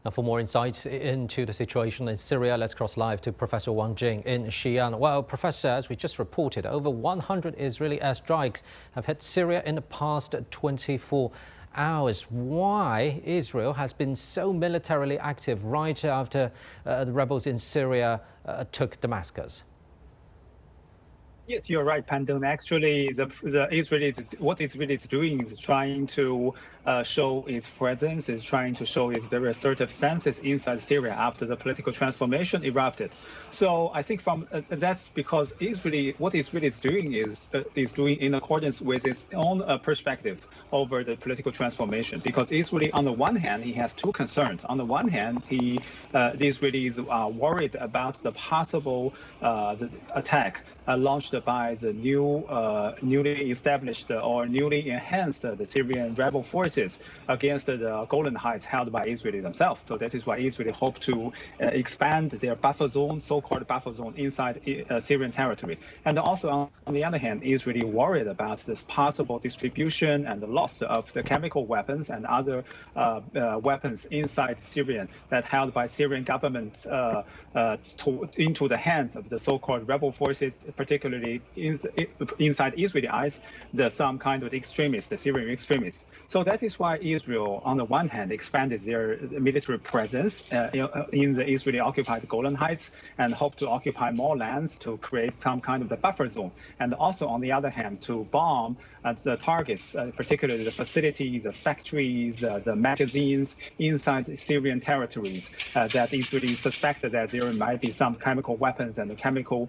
Now, for more insights into the situation in Syria, let's cross live to Professor Wang Jin in Xi'an. Well, Professor, as we just reported, over 100 Israeli airstrikes have hit Syria in the past 24 hours. Why Israel has been so militarily active right after the rebels in Syria took Damascus? Yes, you're right, Pandon. Actually, what Israel is doing is trying to show its presence, is trying to show its very assertive stances inside Syria after the political transformation erupted. So I think that's because what Israel is doing is doing in accordance with its own perspective over the political transformation. Because Israel, on the one hand, he has two concerns. On the one hand, the Israelis are worried about the possible attack launched by the newly established or newly enhanced the Syrian rebel forces against the Golan Heights held by Israel themselves. So that is why Israel hoped to expand their buffer zone, so-called buffer zone, inside Syrian territory. And also, on the other hand, Israel worried about this possible distribution and the loss of the chemical weapons and other weapons inside Syria that held by Syrian government into the hands of the so-called rebel forces, particularly inside Israeli eyes, some kind of extremists, the Syrian extremists. So that is why Israel, on the one hand, expanded their military presence in the Israeli-occupied Golan Heights and hoped to occupy more lands to create some kind of the buffer zone. And also, on the other hand, to bomb the targets, particularly the facilities, the factories, the magazines inside Syrian territories that Israel suspected that there might be some chemical weapons and chemical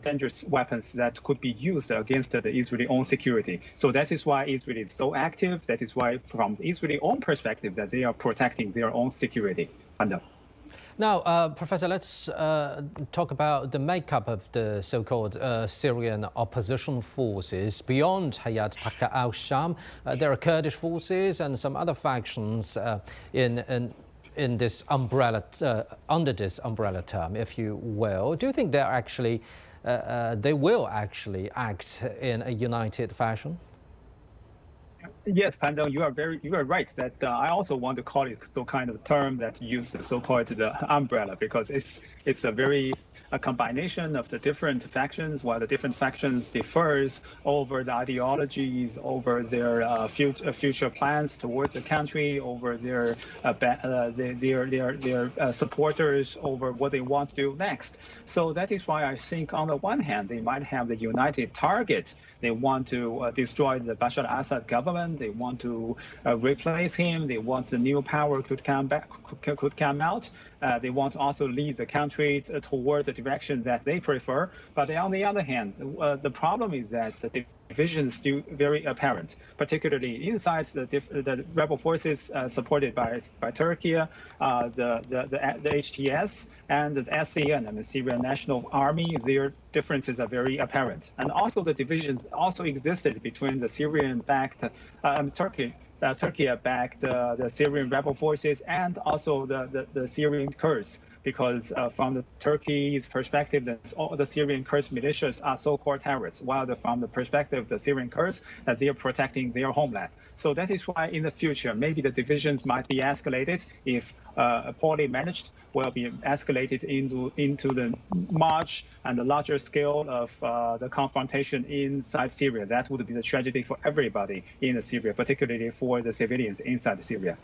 dangerous weapons that could be used against the Israeli own security. So that is why Israel is so active. That is why, from the Israeli own perspective, that they are protecting their own security. Now, Professor, let's talk about the makeup of the so-called Syrian opposition forces. Beyond Hayat Tahrir al-Sham, there are Kurdish forces and some other factions in this umbrella, under this umbrella term, if you will. Do you think they're actually they will actually act in a united fashion? Yes, Pandon, you are right that I also want to call it so kind of term that used so-called the umbrella, because it's a combination of the different factions, while the different factions differs over the ideologies, over their future plans towards the country, over their supporters, over what they want to do next. So that is why I think, on the one hand, they might have the united target. They want to destroy the Bashar al-Assad government. They want to replace him. They want the new power could come out. They want to also lead the country toward the direction that they prefer. But on the other hand, the problem is that the division is still very apparent, particularly inside the rebel forces supported by Turkey, the HTS and the Xi'an and the Syrian National Army. Their differences are very apparent, and also the divisions also existed between the Syrian-backed Turkey-backed the Syrian rebel forces and also the Syrian Kurds, because from the Turkey's perspective, the Syrian Kurds militias are so-called terrorists, while from the perspective of the Syrian Kurds, they are protecting their homeland. So that is why in the future, maybe the divisions might be escalated if poorly managed, will be escalated into the march and the larger scale of the confrontation inside Syria. That would be the tragedy for everybody in Syria, particularly for the civilians inside Syria.